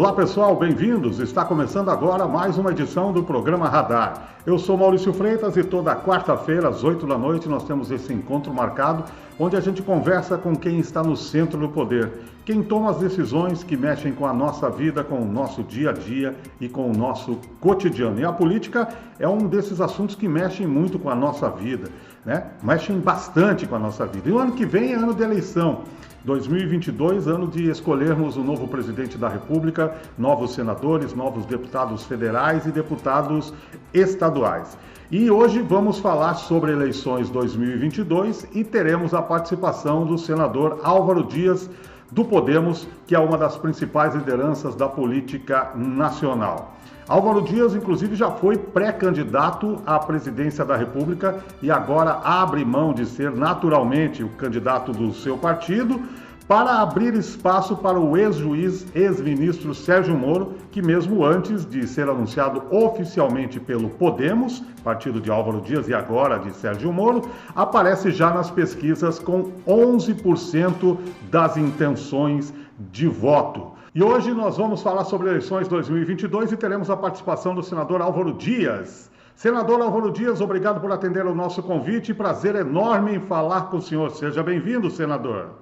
Olá pessoal, bem-vindos! Está começando agora mais uma edição do programa Radar. Eu sou Maurício Freitas e toda quarta-feira às 8 da noite nós temos esse encontro marcado onde a gente conversa com quem está no centro do poder, quem toma as decisões que mexem com a nossa vida, com o nosso dia a dia e com o nosso cotidiano. E a política é um desses assuntos que mexem muito com a nossa vida, né? Mexem bastante com a nossa vida. E o ano que vem é ano de eleição. 2022, ano de escolhermos o novo presidente da República, novos senadores, novos deputados federais e deputados estaduais. E hoje vamos falar sobre eleições 2022 e teremos a participação do senador Álvaro Dias, do Podemos, que é uma das principais lideranças da política nacional. Álvaro Dias, inclusive, já foi pré-candidato à presidência da República e agora abre mão de ser naturalmente o candidato do seu partido para abrir espaço para o ex-juiz, ex-ministro Sérgio Moro, que mesmo antes de ser anunciado oficialmente pelo Podemos, partido de Álvaro Dias e agora de Sérgio Moro, aparece já nas pesquisas com 11% das intenções de voto. E hoje nós vamos falar sobre eleições 2022 e teremos a participação do senador Álvaro Dias. Senador Álvaro Dias, obrigado por atender ao nosso convite. Prazer enorme em falar com o senhor. Seja bem-vindo, senador.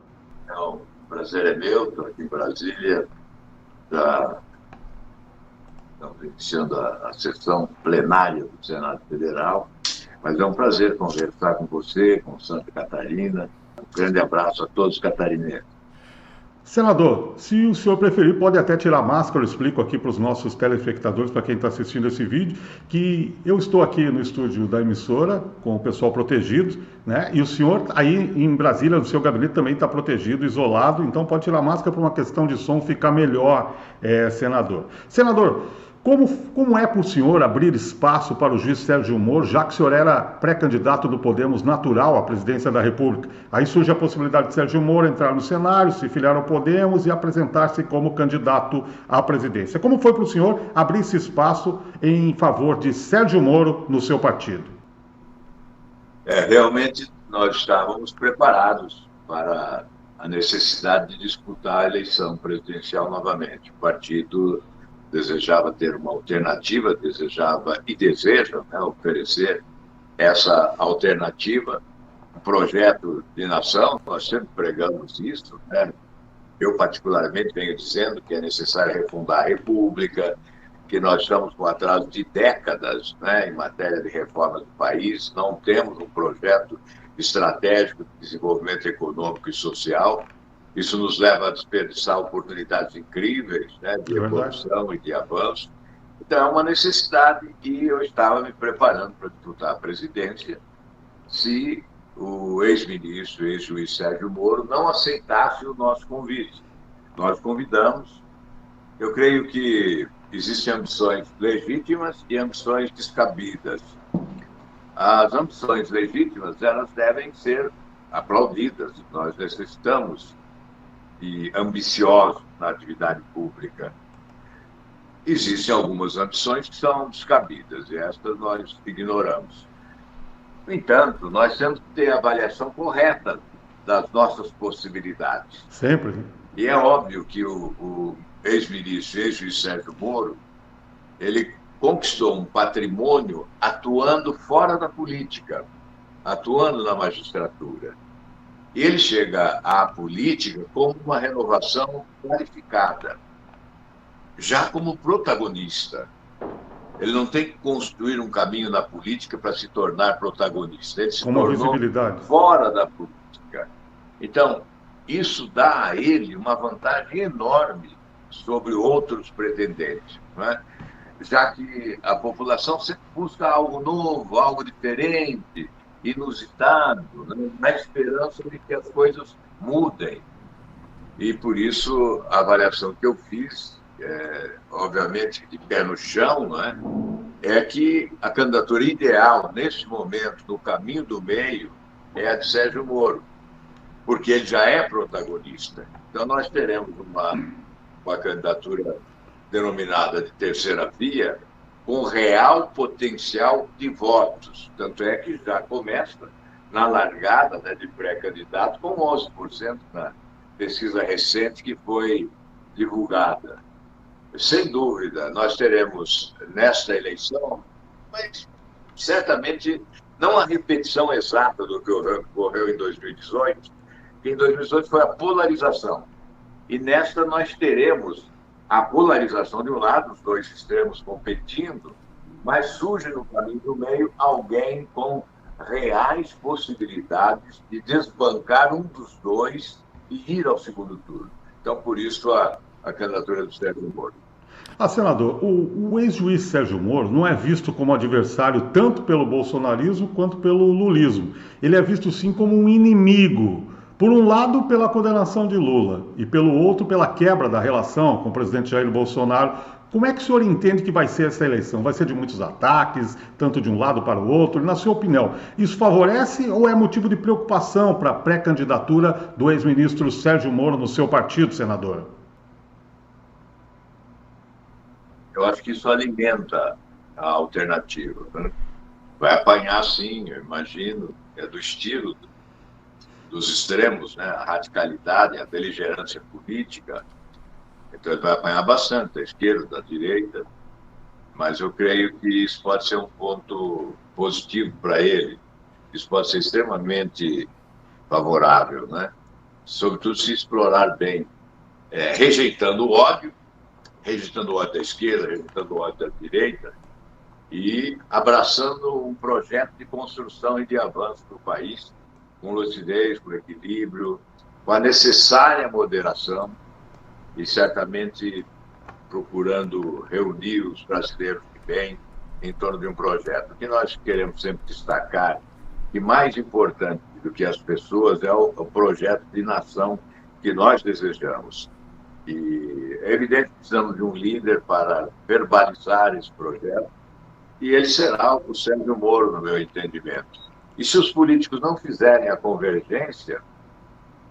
O prazer é meu, estou aqui em Brasília, estamos iniciando a sessão plenária do Senado Federal, mas é um prazer conversar com você, com Santa Catarina. Um grande abraço a todos os catarinenses. Senador, se o senhor preferir, pode até tirar a máscara. Eu explico aqui para os nossos telespectadores, para quem está assistindo esse vídeo, que eu estou aqui no estúdio da emissora, com o pessoal protegido, né? E o senhor aí em Brasília, no seu gabinete, também está protegido, isolado, então pode tirar a máscara para uma questão de som ficar melhor, senador. Senador, como é para o senhor abrir espaço para o juiz Sérgio Moro, já que o senhor era pré-candidato do Podemos natural à presidência da República? Aí surge a possibilidade de Sérgio Moro entrar no cenário, se filiar ao Podemos e apresentar-se como candidato à presidência. Como foi para o senhor abrir esse espaço em favor de Sérgio Moro no seu partido? Realmente nós estávamos preparados para a necessidade de disputar a eleição presidencial novamente. O partido desejava ter uma alternativa, desejava e deseja, né, oferecer essa alternativa, um projeto de nação. Nós sempre pregamos isso, né? Eu particularmente venho dizendo que é necessário refundar a República, que nós estamos com atraso de décadas, né, em matéria de reforma do país, não temos um projeto estratégico de desenvolvimento econômico e social. Isso nos leva a desperdiçar oportunidades incríveis, né, de evolução e de avanço. Então, é uma necessidade e eu estava me preparando para disputar a presidência se o ex-ministro, ex-juiz Sérgio Moro não aceitasse o nosso convite. Nós convidamos. Eu creio que existem ambições legítimas e ambições descabidas. As ambições legítimas, elas devem ser aplaudidas. Nós necessitamos e ambiciosos na atividade pública. Existem algumas ambições que são descabidas e estas nós ignoramos. No entanto, nós temos que ter a avaliação correta das nossas possibilidades. Sempre. E é óbvio que o ex-ministro, ex-juiz Sérgio Moro, ele conquistou um patrimônio atuando fora da política, atuando na magistratura. E ele chega à política como uma renovação qualificada, já como protagonista. Ele não tem que construir um caminho na política para se tornar protagonista. Ele se tornou fora da política. Então, isso dá a ele uma vantagem enorme sobre outros pretendentes, não é? Já que a população sempre busca algo novo, algo diferente, inusitado, né, na esperança de que as coisas mudem. E por isso a avaliação que eu fiz, obviamente de pé no chão, né, é que a candidatura ideal neste momento, no caminho do meio, é a de Sérgio Moro, porque ele já é protagonista. Então nós teremos uma candidatura denominada de terceira via, com real potencial de votos. Tanto é que já começa na largada, né, de pré-candidato com 11% na pesquisa recente que foi divulgada. Sem dúvida, nós teremos nesta eleição, mas certamente não a repetição exata do que ocorreu em 2018, que em 2018 foi a polarização. E nesta nós teremos a polarização de um lado, os dois extremos competindo, mas surge no caminho do meio alguém com reais possibilidades de desbancar um dos dois e ir ao segundo turno. Então, por isso, a candidatura do Sérgio Moro. Senador, o ex-juiz Sérgio Moro não é visto como adversário tanto pelo bolsonarismo quanto pelo lulismo. Ele é visto sim como um inimigo. Por um lado, pela condenação de Lula e pelo outro, pela quebra da relação com o presidente Jair Bolsonaro. Como é que o senhor entende que vai ser essa eleição? Vai ser de muitos ataques, tanto de um lado para o outro? Na sua opinião, isso favorece ou é motivo de preocupação para a pré-candidatura do ex-ministro Sérgio Moro no seu partido, senador? Eu acho que isso alimenta a alternativa, né? Vai apanhar, sim, eu imagino, é do estilo dos extremos, né? A radicalidade, a beligerância política. Então ele vai apanhar bastante, da esquerda, da direita, mas eu creio que isso pode ser um ponto positivo para ele. Isso pode ser extremamente favorável, né? Sobretudo se explorar bem, rejeitando o ódio da esquerda, rejeitando o ódio da direita e abraçando um projeto de construção e de avanço do país, com lucidez, com equilíbrio, com a necessária moderação e certamente procurando reunir os brasileiros de bem em torno de um projeto. O que nós queremos sempre destacar, que mais importante do que as pessoas é o projeto de nação que nós desejamos. E é evidente que precisamos de um líder para verbalizar esse projeto, e ele será o Sérgio Moro, no meu entendimento. E se os políticos não fizerem a convergência,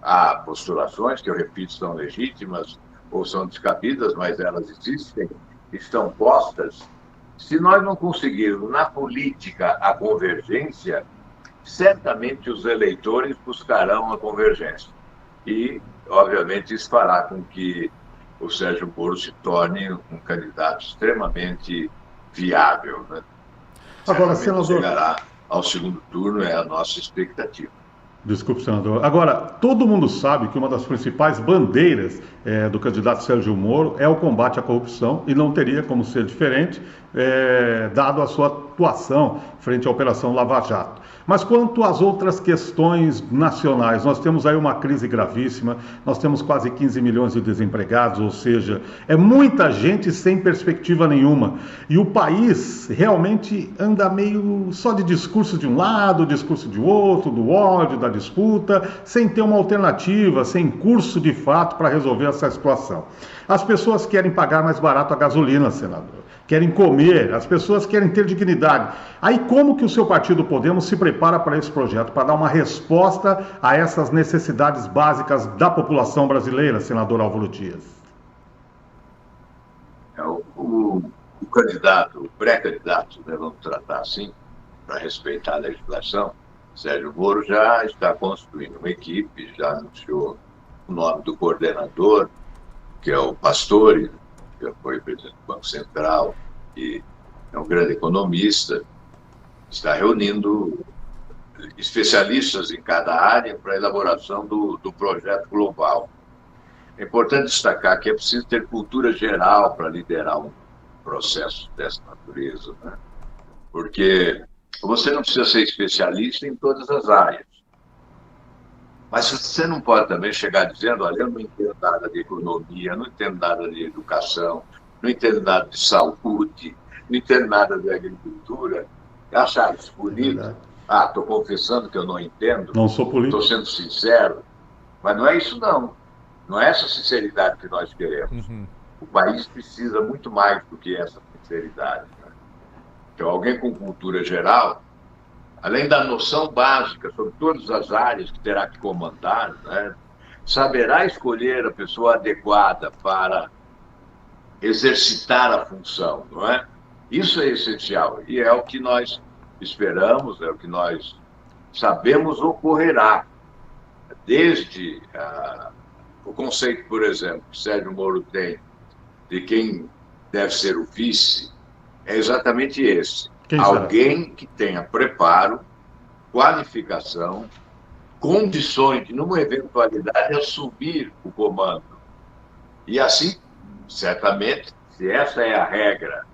há postulações que, eu repito, são legítimas ou são descabidas, mas elas existem, estão postas. Se nós não conseguirmos, na política, a convergência, certamente os eleitores buscarão a convergência. E, obviamente, isso fará com que o Sérgio Moro se torne um candidato extremamente viável, né? Agora, senador, chegará ao segundo turno, é a nossa expectativa. Desculpe, senador. Agora, todo mundo sabe que uma das principais bandeiras do candidato Sérgio Moro é o combate à corrupção e não teria como ser diferente, dado a sua atuação frente à Operação Lava Jato. Mas quanto às outras questões nacionais, nós temos aí uma crise gravíssima, nós temos quase 15 milhões de desempregados, ou seja, é muita gente sem perspectiva nenhuma. E o país realmente anda meio só de discurso de um lado, discurso de outro, do ódio, da disputa, sem ter uma alternativa, sem curso de fato para resolver essa situação. As pessoas querem pagar mais barato a gasolina, senador. Querem comer, as pessoas querem ter dignidade. Aí como que o seu partido Podemos se prepara para esse projeto, para dar uma resposta a essas necessidades básicas da população brasileira, senador Álvaro Dias? O candidato, o pré-candidato, né, vamos tratar assim, para respeitar a legislação, Sérgio Moro já está construindo uma equipe, já anunciou o nome do coordenador, que é o Pastore, que foi presidente do Banco Central e é um grande economista, está reunindo especialistas em cada área para a elaboração do projeto global. É importante destacar que é preciso ter cultura geral para liderar um processo dessa natureza, né? Porque você não precisa ser especialista em todas as áreas. Mas você não pode também chegar dizendo, olha, eu não entendo nada de economia, não entendo nada de educação, não entendo nada de saúde, não entendo nada de agricultura. Achar isso bonito? Estou confessando que eu não entendo. Não sou político. Estou sendo sincero. Mas não é isso, não. Não é essa sinceridade que nós queremos. Uhum. O país precisa muito mais do que essa sinceridade, né? Então, alguém com cultura geral, além da noção básica sobre todas as áreas que terá que comandar, né, saberá escolher a pessoa adequada para exercitar a função, não é? Isso é essencial e é o que nós esperamos, é o que nós sabemos ocorrerá. Desde o conceito, por exemplo, que Sérgio Moro tem de quem deve ser o vice é exatamente esse. Quem Alguém será? que tenha preparo, qualificação, condições de, numa eventualidade, assumir o comando. E assim, certamente, se essa é a regra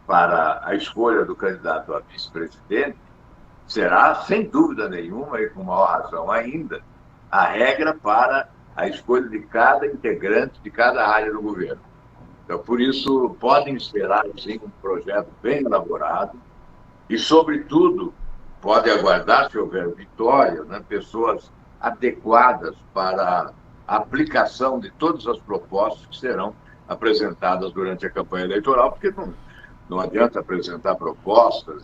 para a escolha do candidato a vice-presidente, será, sem dúvida nenhuma, e com maior razão ainda, a regra para a escolha de cada integrante de cada área do governo. Então, por isso, podem esperar, sim, um projeto bem elaborado e, sobretudo, pode aguardar, se houver vitória, né, pessoas adequadas para a aplicação de todas as propostas que serão apresentadas durante a campanha eleitoral, porque não adianta apresentar propostas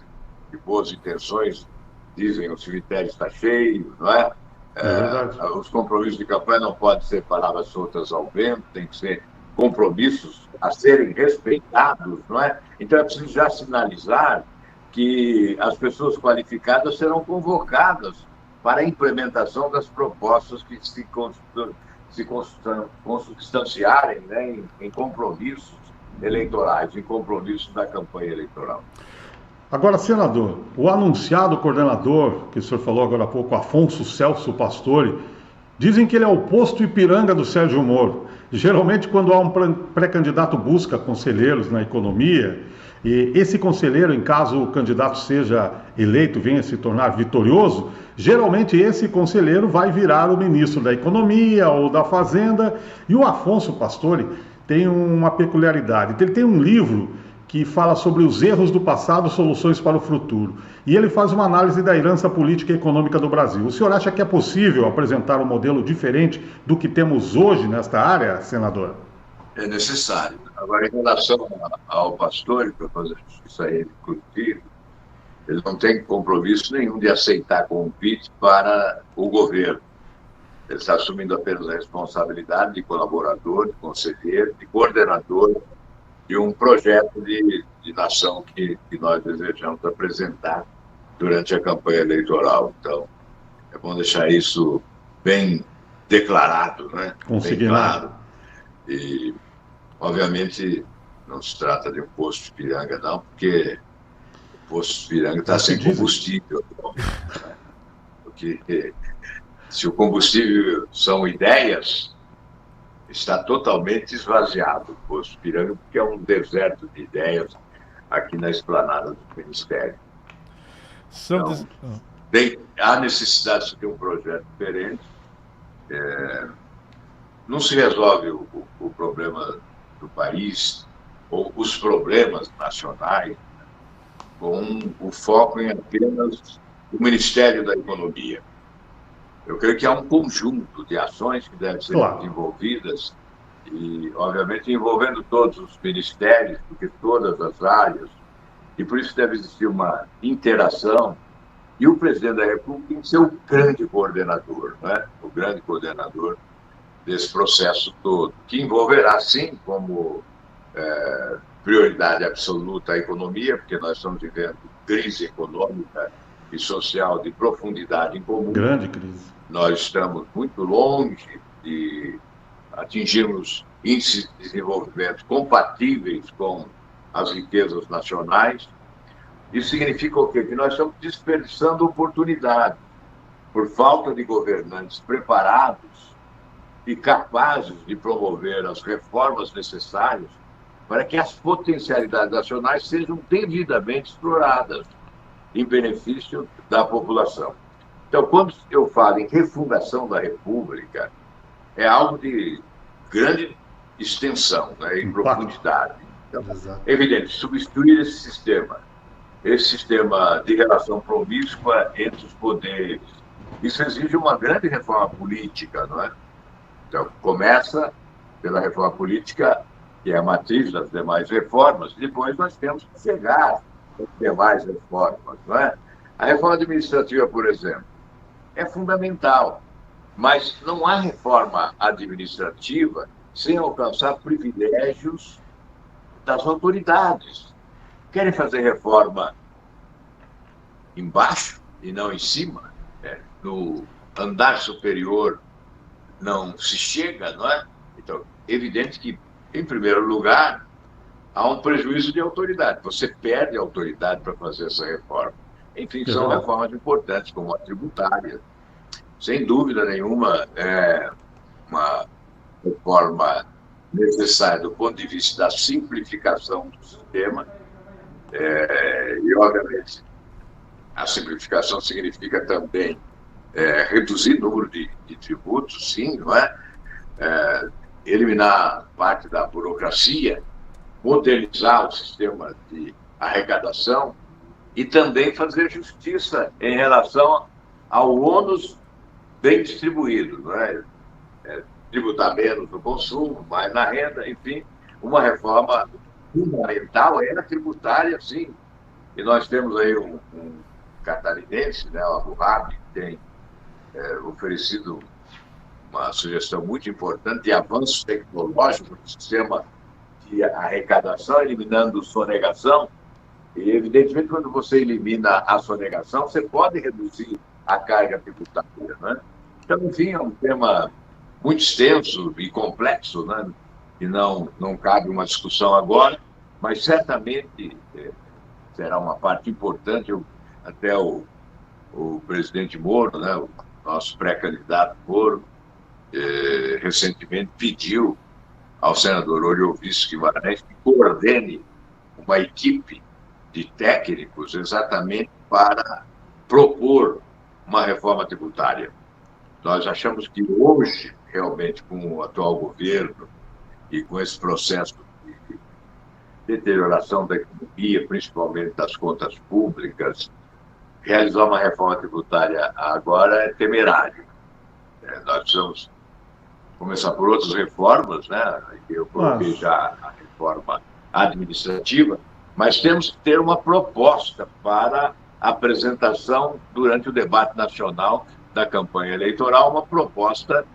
de boas intenções, dizem o cemitério está cheio, não é? É verdade. Os compromissos de campanha não podem ser palavras soltas ao vento, tem que ser compromissos a serem respeitados, não é? Então é preciso já sinalizar que as pessoas qualificadas serão convocadas para a implementação das propostas que se consubstanciarem, né, em compromissos eleitorais, em compromissos da campanha eleitoral. Agora, senador, o anunciado coordenador, que o senhor falou agora há pouco, Afonso Celso Pastore, dizem que ele é o posto Ipiranga do Sérgio Moro. Geralmente, quando há um pré-candidato busca conselheiros na economia, e esse conselheiro, em caso o candidato seja eleito, venha se tornar vitorioso, geralmente esse conselheiro vai virar o ministro da Economia ou da Fazenda. E o Afonso Pastore tem uma peculiaridade. Ele tem um livro que fala sobre os erros do passado, soluções para o futuro. E ele faz uma análise da herança política e econômica do Brasil. O senhor acha que é possível apresentar um modelo diferente do que temos hoje nesta área, senador? É necessário. Agora, em relação ao Pastore, para fazer justiça a ele, inclusive, ele não tem compromisso nenhum de aceitar convite para o governo. Ele está assumindo apenas a responsabilidade de colaborador, de conselheiro, de coordenador de um projeto de nação que nós desejamos apresentar durante a campanha eleitoral. Então, é bom deixar isso bem declarado, né? Bem claro. E, obviamente, não se trata de um posto de Ipiranga, não, porque o posto de Ipiranga está sem combustível. Porque se o combustível são ideias, está totalmente esvaziado o posto de Ipiranga, porque é um deserto de ideias aqui na esplanada do Ministério. Então, há necessidade de ter um projeto diferente. Não se resolve o problema do país, ou os problemas nacionais, com o foco em apenas o Ministério da Economia. Eu creio que há um conjunto de ações que devem ser desenvolvidas e, obviamente, envolvendo todos os ministérios, porque todas as áreas, e por isso deve existir uma interação, e o presidente da República tem que ser o grande coordenador, né? O grande coordenador desse processo todo, que envolverá, sim, como prioridade absoluta a economia, porque nós estamos vivendo crise econômica e social de profundidade incomum. Grande crise. Nós estamos muito longe de atingirmos índices de desenvolvimento compatíveis com as riquezas nacionais. Isso significa o quê? Que nós estamos desperdiçando oportunidades por falta de governantes preparados e capazes de promover as reformas necessárias para que as potencialidades nacionais sejam devidamente exploradas em benefício da população. Então, quando eu falo em refundação da República, é algo de grande extensão, né, e profundidade. Então, é evidente, substituir esse sistema de relação promíscua entre os poderes, isso exige uma grande reforma política, não é? Então, começa pela reforma política, que é a matriz das demais reformas, e depois nós temos que chegar às demais reformas, não é? A reforma administrativa, por exemplo, é fundamental, mas não há reforma administrativa sem alcançar privilégios das autoridades. Querem fazer reforma embaixo e não em cima, no andar superior não se chega, não é? Então, evidente que, em primeiro lugar, há um prejuízo de autoridade. Você perde a autoridade para fazer essa reforma. Enfim, são reformas importantes, como a tributária. Sem dúvida nenhuma, é uma reforma necessária do ponto de vista da simplificação do sistema. E, obviamente, a simplificação significa também reduzir o número de tributos, sim, não é? Eliminar parte da burocracia, modernizar o sistema de arrecadação e também fazer justiça em relação ao ônus bem distribuído, não é? Tributar menos no consumo, mais na renda, enfim, uma reforma fundamental é a tributária, sim. E nós temos aí um catarinense, né, o Abu Dhabi, que tem oferecido uma sugestão muito importante de avanço tecnológico no sistema de arrecadação, eliminando sonegação. E, evidentemente, quando você elimina a sonegação, você pode reduzir a carga tributária, né? Então, enfim, é um tema muito extenso e complexo, né? E não cabe uma discussão agora, mas certamente será uma parte importante. Até o presidente Moro, né, o nosso pré-candidato Moro, recentemente pediu ao senador Oriovisto Guimarães que coordene uma equipe de técnicos exatamente para propor uma reforma tributária. Nós achamos que hoje, realmente, com o atual governo e com esse processo de deterioração da economia, principalmente das contas públicas, realizar uma reforma tributária agora é temerário. Nós precisamos começar por outras reformas, né? Eu coloquei já a reforma administrativa, mas temos que ter uma proposta para apresentação durante o debate nacional da campanha eleitoral, uma proposta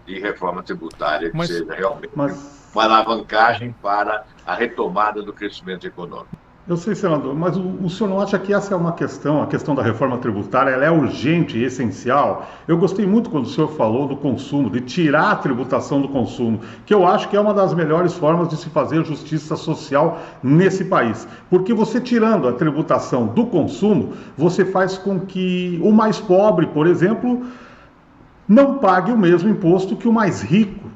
de reforma tributária que seja realmente uma alavancagem para a retomada do crescimento econômico. Eu sei, senador, mas o senhor não acha que essa é uma questão, a questão da reforma tributária, ela é urgente e essencial? Eu gostei muito quando o senhor falou do consumo, de tirar a tributação do consumo, que eu acho que é uma das melhores formas de se fazer justiça social nesse país. Porque você tirando a tributação do consumo, você faz com que o mais pobre, por exemplo, não pague o mesmo imposto que o mais rico.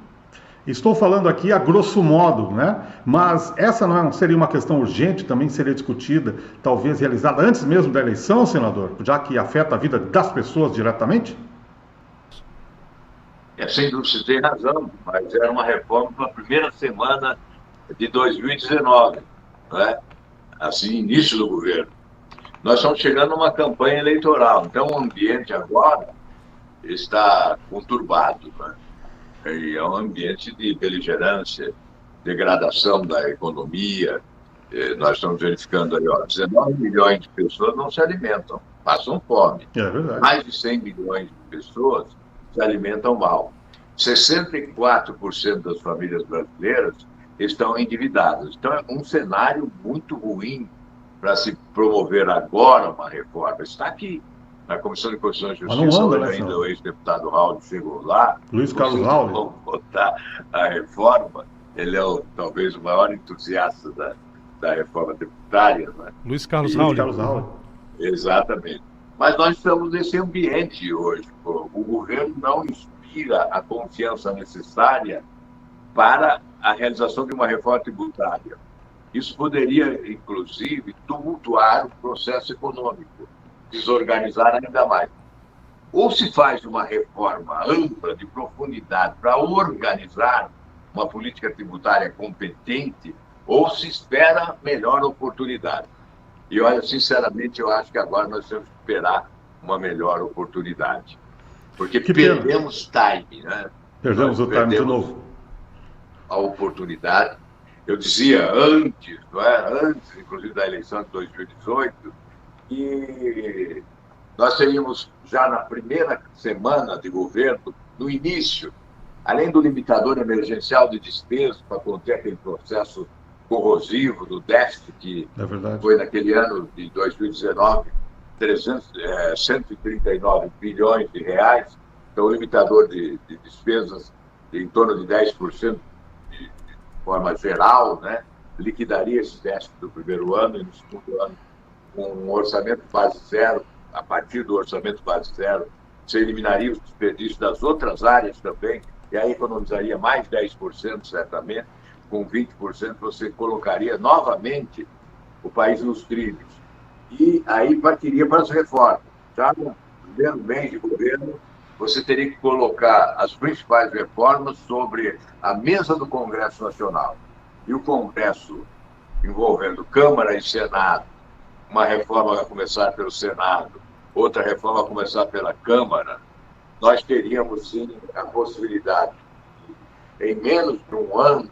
Estou falando aqui a grosso modo, né? Mas essa não seria uma questão urgente, também seria discutida, talvez realizada antes mesmo da eleição, senador, já que afeta a vida das pessoas diretamente? Sem dúvida, você tem razão, mas era uma reforma para a primeira semana de 2019, né? Assim, início do governo. Nós estamos chegando a uma campanha eleitoral, então o ambiente agora está conturbado, né? E é um ambiente de beligerância, degradação da economia. Nós estamos verificando aí, 19 milhões de pessoas não se alimentam, passam fome. É verdade. Mais de 100 milhões de pessoas se alimentam mal. 64% das famílias brasileiras estão endividadas. Então, é um cenário muito ruim para se promover agora uma reforma. Está aqui na Comissão de Constituição e Justiça, hoje ainda o ex-deputado Raul chegou lá. Luiz Carlos Raul. Vamos votar a reforma. Ele é talvez o maior entusiasta da reforma tributária. Né? Luiz Carlos Raul. Exatamente. Mas nós estamos nesse ambiente hoje. O governo não inspira a confiança necessária para a realização de uma reforma tributária. Isso poderia, inclusive, tumultuar o processo econômico, desorganizar ainda mais. Ou se faz uma reforma ampla, de profundidade, para organizar uma política tributária competente, ou se espera melhor oportunidade. E olha, sinceramente, eu acho que agora nós temos que esperar uma melhor oportunidade. Porque perdemos time, né? Perdemos o time de novo. A oportunidade. Eu dizia antes, não é? Antes, inclusive, da eleição de 2018, e nós teríamos já na primeira semana de governo, no início, além do limitador emergencial de despesas para conter aquele processo corrosivo do déficit que foi naquele ano de 2019, 139 bilhões de reais, então o limitador de despesas em torno de 10% de forma geral, né? liquidaria esse déficit do primeiro ano e no segundo ano, com um orçamento base zero. A partir do orçamento base zero, você eliminaria os desperdícios das outras áreas também, e aí economizaria mais 10%, certamente. Com 20%, você colocaria novamente o país nos trilhos. E aí partiria para as reformas. Já no primeiro mês de governo, você teria que colocar as principais reformas sobre a mesa do Congresso Nacional. E o Congresso, envolvendo Câmara e Senado, uma reforma vai começar pelo Senado, outra reforma vai começar pela Câmara, nós teríamos, sim, a possibilidade de, em menos de um ano,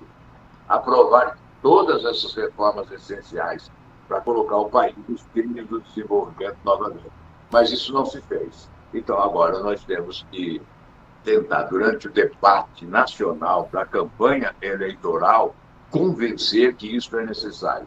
aprovar todas essas reformas essenciais para colocar o país nos trilhos do desenvolvimento novamente. Mas isso não se fez. Então, agora nós temos que tentar, durante o debate nacional da campanha eleitoral, convencer que isso é necessário.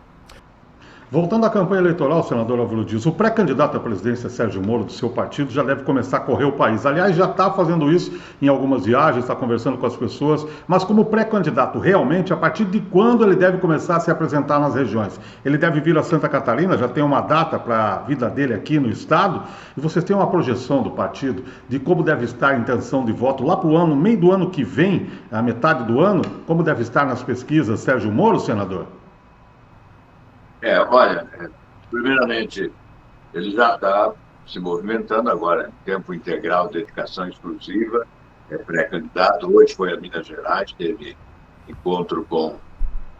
Voltando à campanha eleitoral, senador Álvaro Dias, o pré-candidato à presidência Sérgio Moro, do seu partido, já deve começar a correr o país. Aliás, já está fazendo isso em algumas viagens, está conversando com as pessoas, mas como pré-candidato, realmente, a partir de quando ele deve começar a se apresentar nas regiões? Ele deve vir a Santa Catarina, já tem uma data para a vida dele aqui no estado, e vocês têm uma projeção do partido de como deve estar a intenção de voto lá para o ano, no meio do ano que vem, a metade do ano, como deve estar nas pesquisas Sérgio Moro, senador? Olha, primeiramente, ele já está se movimentando agora, em tempo integral, dedicação exclusiva, é pré-candidato. Hoje foi a Minas Gerais, teve encontro com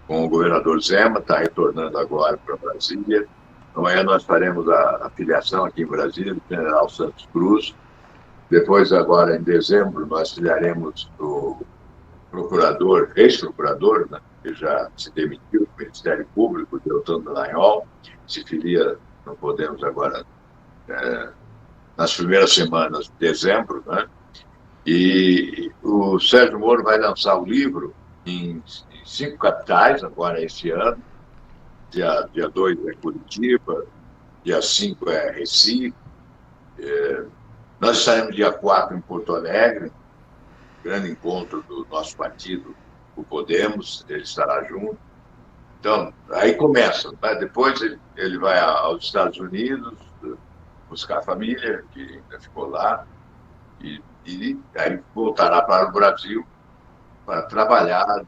o governador Zema, está retornando agora para Brasília. Amanhã nós faremos a filiação aqui em Brasília do general Santos Cruz. Depois, agora em dezembro, nós filiaremos o procurador, ex-procurador, né, que já se demitiu do Ministério Público, Deltan Dallagnol, se filia, não podemos agora, nas primeiras semanas de dezembro, né? E o Sérgio Moro vai lançar o livro em 5 capitais, agora esse ano. Dia 2 é Curitiba, dia 5 é Recife. Nós estaremos dia 4 em Porto Alegre, grande encontro do nosso partido, o Podemos, ele estará junto. Então, aí começa. Né? Depois ele vai aos Estados Unidos, buscar a família, que ainda ficou lá, e aí voltará para o Brasil para trabalhar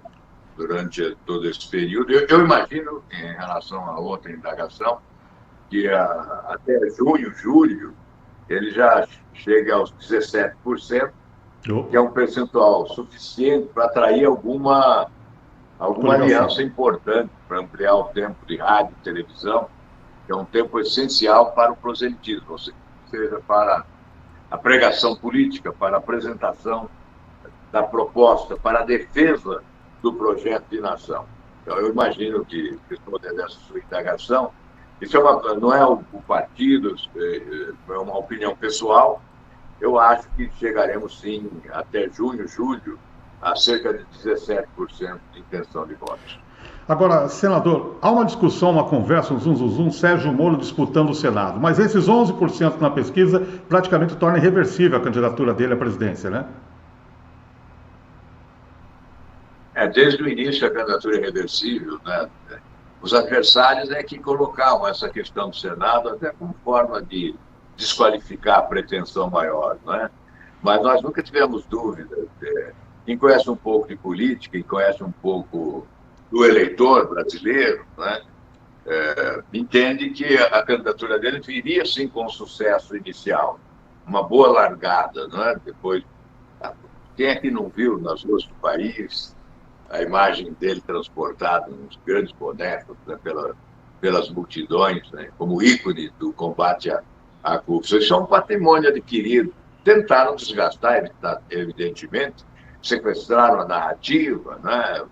durante todo esse período. Eu imagino, em relação a outra indagação, que até junho, julho, ele já chega aos 17%, que é um percentual suficiente para atrair alguma aliança importante para ampliar o tempo de rádio e televisão, que é um tempo essencial para o proselitismo, ou seja, para a pregação política, para a apresentação da proposta, para a defesa do projeto de nação. Então, eu imagino que, respondendo essa sua indagação, isso não é o partido, é uma opinião pessoal. Eu acho que chegaremos, sim, até junho, julho, a cerca de 17% de intenção de votos. Agora, senador, há uma discussão, uma conversa, um zum, Sérgio Moro disputando o Senado, mas esses 11% na pesquisa praticamente torna irreversível a candidatura dele à presidência, né? Desde o início a candidatura é irreversível, né? Os adversários é que colocavam essa questão do Senado até como forma de desqualificar a pretensão maior, né? Mas nós nunca tivemos dúvida. Quem conhece um pouco de política, quem conhece um pouco do eleitor brasileiro, né, entende que a candidatura dele viria, sim, com sucesso inicial, uma boa largada, né? Depois, quem é que não viu nas ruas do país a imagem dele transportada nos grandes bonecos, né, pelas multidões, né, como ícone do combate à corrupção? Isso é um patrimônio adquirido. Tentaram desgastar, evidentemente, sequestraram a narrativa, né?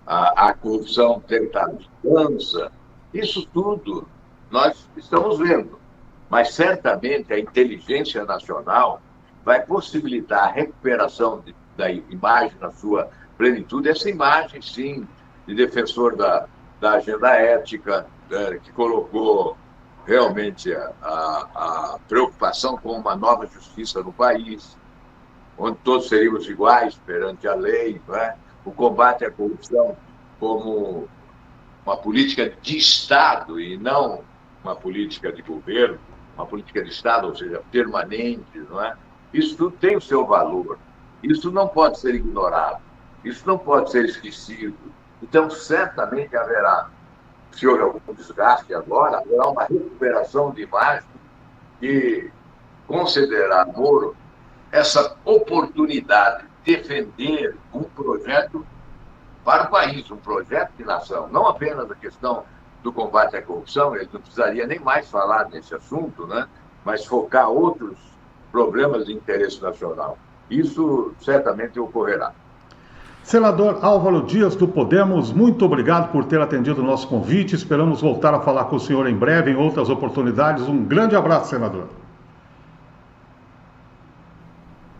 A corrupção tentaram mudança. Isso tudo nós estamos vendo. Mas, certamente, a inteligência nacional vai possibilitar a recuperação da imagem na sua plenitude, essa imagem, sim, de defensor da agenda ética, que colocou realmente a preocupação com uma nova justiça no país, onde todos seríamos iguais perante a lei, não é? O combate à corrupção como uma política de Estado e não uma política de governo, uma política de Estado, ou seja, permanente, não é? Isso tudo tem o seu valor. Isso não pode ser ignorado. Isso não pode ser esquecido. Então, certamente haverá, se houver algum desgaste agora, haverá uma recuperação de imagem que concederá a Moro essa oportunidade de defender um projeto para o país, um projeto de nação, não apenas a questão do combate à corrupção, ele não precisaria nem mais falar nesse assunto, né? Mas focar outros problemas de interesse nacional. Isso certamente ocorrerá. Senador Álvaro Dias, do Podemos, muito obrigado por ter atendido o nosso convite. Esperamos voltar a falar com o senhor em breve, em outras oportunidades. Um grande abraço, senador.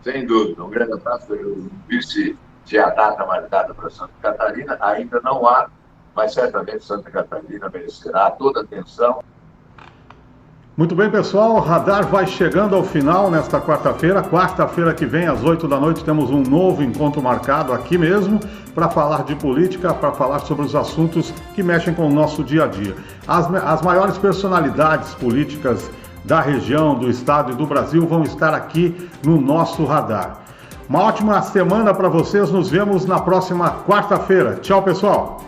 Sem dúvida, um grande abraço. Eu disse se a data marcada para Santa Catarina, ainda não há, mas certamente Santa Catarina merecerá toda a atenção. Muito bem, pessoal, o Radar vai chegando ao final nesta quarta-feira. Quarta-feira que vem, às 8 da noite, temos um novo encontro marcado aqui mesmo para falar de política, para falar sobre os assuntos que mexem com o nosso dia a dia. As maiores personalidades políticas da região, do estado e do Brasil vão estar aqui no nosso Radar. Uma ótima semana para vocês, nos vemos na próxima quarta-feira. Tchau, pessoal!